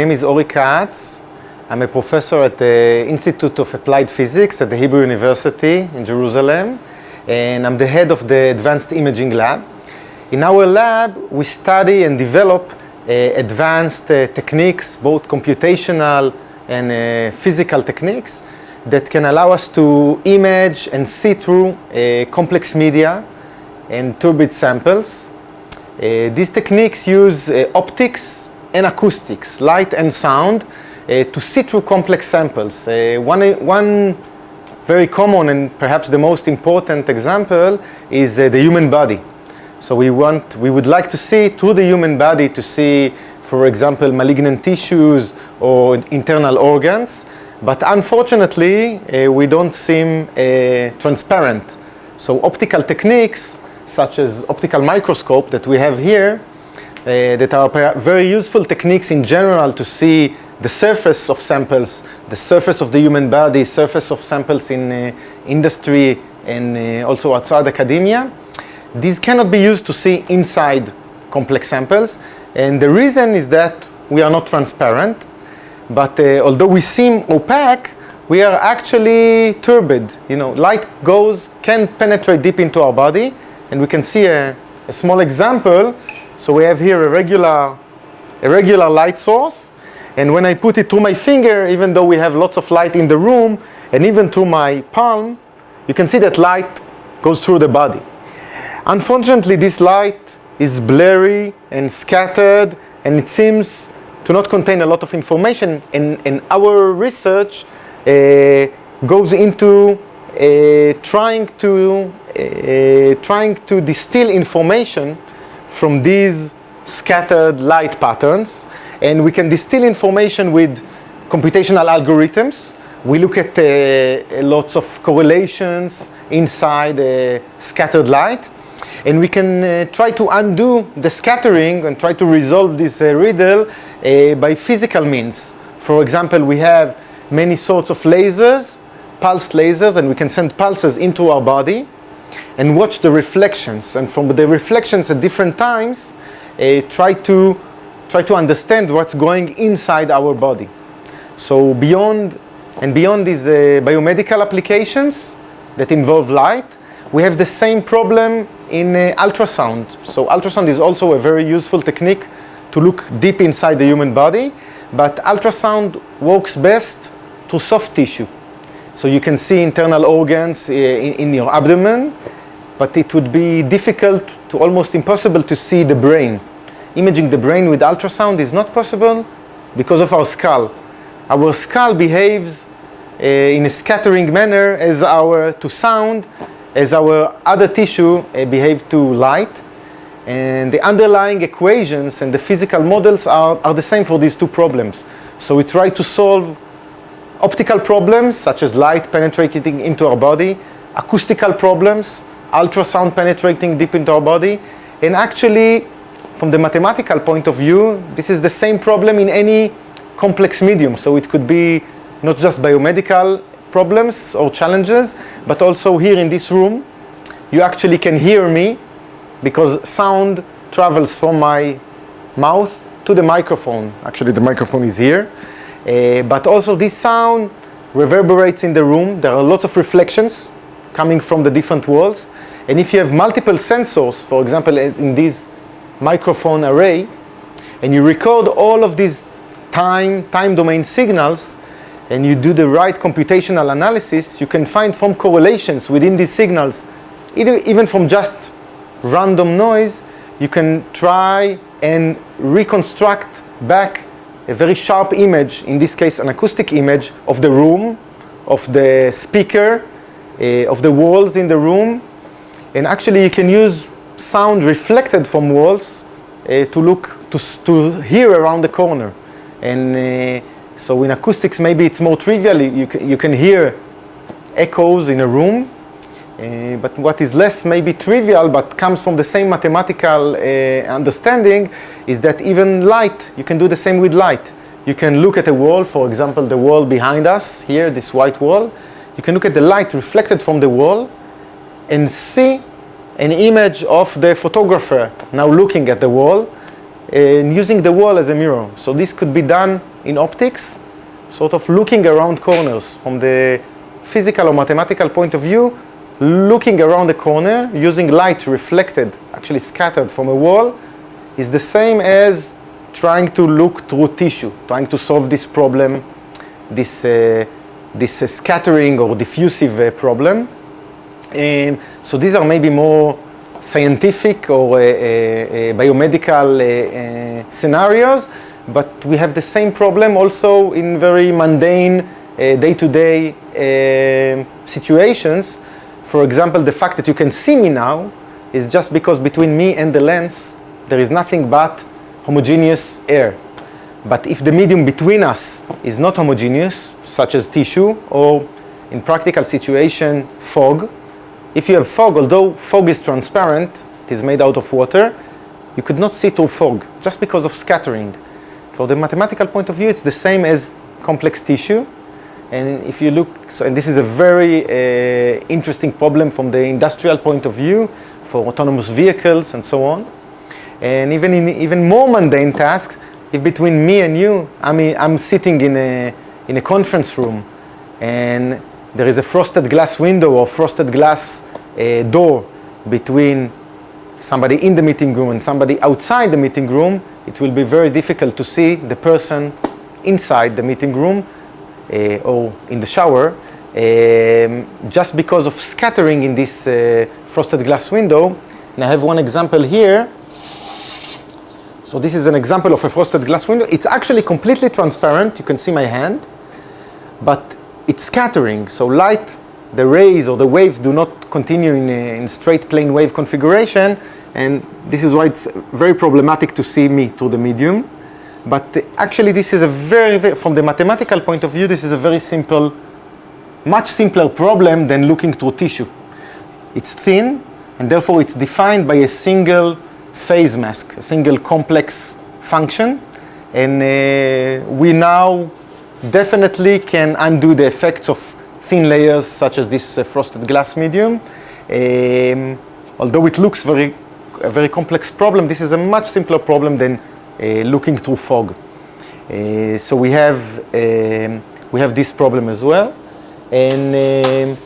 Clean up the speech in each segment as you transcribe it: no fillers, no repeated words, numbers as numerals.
name is Ori Katz. I'm a professor at the Institute of Applied Physics at the Hebrew University in Jerusalem, and I'm the head of the Advanced Imaging Lab. In our lab, we study and develop advanced techniques, both computational and physical techniques, that can allow us to image and see through complex media and turbid samples. These techniques use optics and acoustics, light and sound, to see through complex samples. One very common and perhaps the most important example is the human body. So we would like to see through the human body to see, for example, malignant tissues or internal organs, but unfortunately we don't seem transparent. So optical techniques such as optical microscope that we have here that are very useful techniques in general to see the surface of samples, the surface of the human body, surface of samples in industry and also outside academia. These cannot be used to see inside complex samples, and the reason is that we are not transparent, but although we seem opaque, we are actually turbid. Light can penetrate deep into our body, and we can see a small example. So we have here a regular light source, and when I put it through my finger, even though we have lots of light in the room, and even through my palm, you can see that light goes through the body. Unfortunately, this light is blurry and scattered, and it seems to not contain a lot of information, and our research goes into trying to distill information from these scattered light patterns, and we can distill information with computational algorithms. We look at lots of correlations inside scattered light, and we can try to undo the scattering and try to resolve this riddle by physical means. For example, we have many sorts of lasers, pulsed lasers, and we can send pulses into our body and watch the reflections, and from the reflections at different times try to understand what's going inside our body. So beyond these biomedical applications that involve light, we have the same problem in ultrasound. So ultrasound is also a very useful technique to look deep inside the human body, but ultrasound works best to soft tissue. So you can see internal organs in your abdomen, but it would be difficult to almost impossible to see the brain. Imaging the brain with ultrasound is not possible because of our skull. Our skull behaves in a scattering manner to sound as our other tissue behave to light. And the underlying equations and the physical models are the same for these two problems. So we try to solve optical problems such as light penetrating into our body, acoustical problems, ultrasound penetrating deep into our body, and actually from the mathematical point of view, this is the same problem in any complex medium. So it could be not just biomedical problems or challenges, but also here in this room, you actually can hear me because sound travels from my mouth to the microphone. Actually, the microphone is here. But also this sound reverberates in the room. There are lots of reflections coming from the different walls. And if you have multiple sensors, for example, as in this microphone array, and you record all of these time domain signals, and you do the right computational analysis, you can find from correlations within these signals, even from just random noise, you can try and reconstruct back a very sharp image, in this case an acoustic image of the room, of the speaker, of the walls in the room. And actually you can use sound reflected from walls to hear around the corner. And so in acoustics maybe it's more trivial, you can hear echoes in a room, but what is less maybe trivial but comes from the same mathematical understanding is that even light, you can do the same with light. You can look at a wall, for example the wall behind us here, this white wall. You can look at the light reflected from the wall and see an image of the photographer now looking at the wall and using the wall as a mirror. So this could be done in optics, sort of looking around corners from the physical or mathematical point of view, looking around the corner using light reflected, actually scattered from a wall, is the same as trying to look through tissue, trying to solve this problem, this scattering or diffusive problem. And so these are maybe more scientific or biomedical scenarios, but we have the same problem also in very mundane day-to-day situations. For example, the fact that you can see me now is just because between me and the lens there is nothing but homogeneous air. But if the medium between us is not homogeneous, such as tissue, or in practical situation, fog, if you have fog, although fog is transparent, it is made out of water, you could not see through fog just because of scattering. For the mathematical point of view, it's the same as complex tissue. And if you look, and this is a very interesting problem from the industrial point of view for autonomous vehicles and so on. And even in even more mundane tasks, if between me and you, I'm sitting in a conference room and there is a frosted glass window or frosted glass door between somebody in the meeting room and somebody outside the meeting room, it will be very difficult to see the person inside the meeting room or in the shower just because of scattering in this frosted glass window. And I have one example here. So this is an example of a frosted glass window. It's actually completely transparent. You can see my hand, but it's scattering. So light, the rays or the waves do not continue in straight plane wave configuration. And this is why it's very problematic to see me through the medium. But actually this is a very, from the mathematical point of view, this is a very simple, much simpler problem than looking through tissue. It's thin, and therefore it's defined by a single phase mask, a single complex function. And we now definitely can undo the effects of thin layers such as this frosted glass medium. Although it looks a very complex problem, this is a much simpler problem than looking through fog. So we have this problem as well. And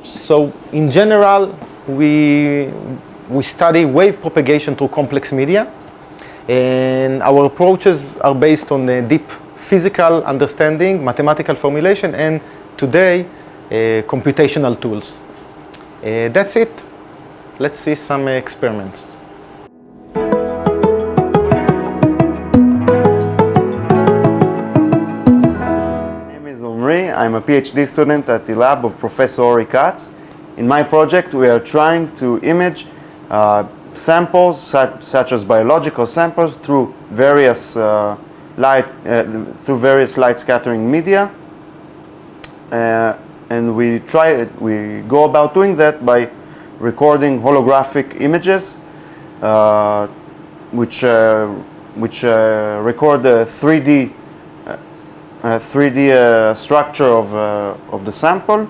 so in general, we study wave propagation through complex media, and our approaches are based on a deep physical understanding, mathematical formulation, and today computational tools. That's it. Let's see some experiments. My name is Omri. I'm a PhD student at the lab of Professor Ori Katz. In my project, we are trying to image samples such as biological samples through various light scattering media, and we go about doing that by recording holographic images, which record the 3D structure of the sample,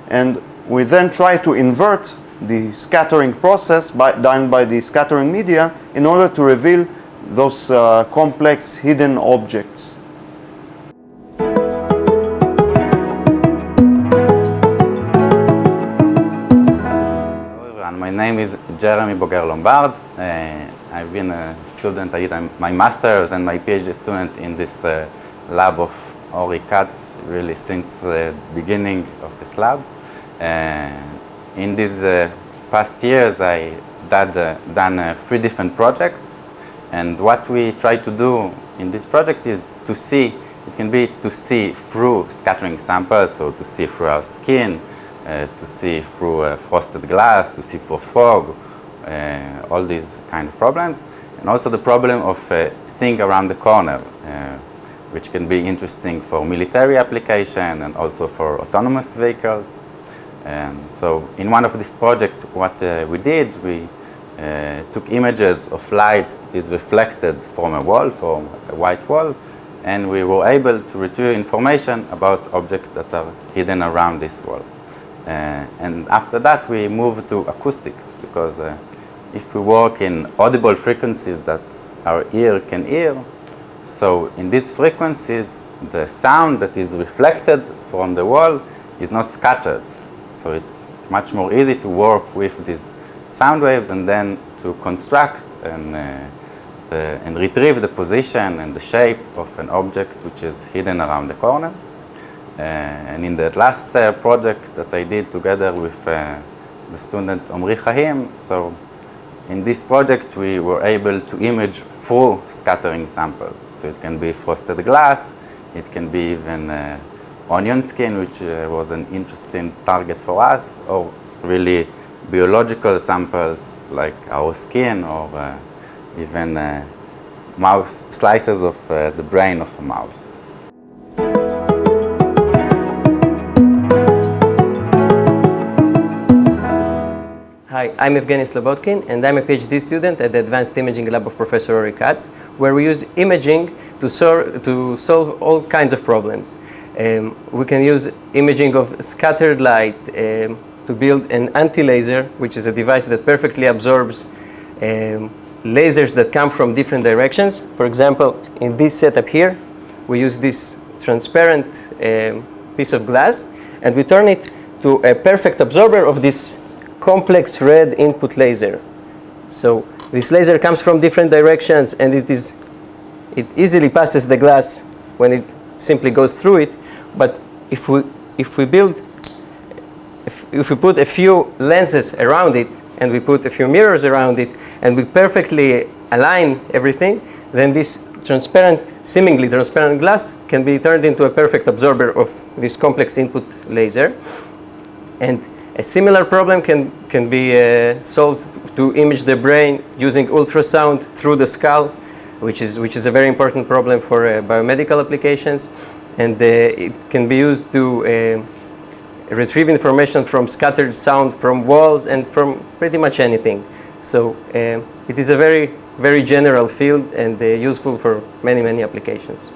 and we then try to invert the scattering process done by the scattering media in order to reveal those complex hidden objects. Hello everyone, my name is Jeremy Boger Lombard. I've been a student, I did my master's and my PhD student in this lab of Ori Katz really since the beginning of this lab. In these past years, I done 3 different projects, and what we try to do in this project is to see, it can be to see through scattering samples, so to see through our skin, to see through frosted glass, to see through fog, all these kind of problems, and also the problem of seeing around the corner, which can be interesting for military application and also for autonomous vehicles. So in one of this project, what we did, we took images of light that is reflected from a wall, from a white wall, and we were able to retrieve information about objects that are hidden around this wall. And after that, we moved to acoustics, because if we work in audible frequencies that our ear can hear, So in these frequencies, the sound that is reflected from the wall is not scattered. So it's much more easy to work with these sound waves and then to construct and retrieve the position and the shape of an object which is hidden around the corner. And in the last project that I did together with the student Ori Katz, so in this project we were able to image full scattering samples. So it can be frosted glass, it can be even onion skin, which was an interesting target for us, or really biological samples like our skin, or even mouse slices of the brain of a mouse. Hi, I'm Evgeny Slobodkin, and I'm a PhD student at the Advanced Imaging Lab of Professor Ori Katz, where we use imaging to solve all kinds of problems. We can use imaging of scattered light to build an anti-laser, which is a device that perfectly absorbs lasers that come from different directions. For example, in this setup here, we use this transparent piece of glass, and we turn it to a perfect absorber of this complex red input laser. So this laser comes from different directions, and it easily passes the glass when it simply goes through it. But if we put a few lenses around it, and we put a few mirrors around it, and we perfectly align everything, then this seemingly transparent glass can be turned into a perfect absorber of this complex input laser. And a similar problem can be solved to image the brain using ultrasound through the skull, which is a very important problem for biomedical applications. And it can be used to retrieve information from scattered sound from walls and from pretty much anything. So it is a very, very general field and useful for many, many applications.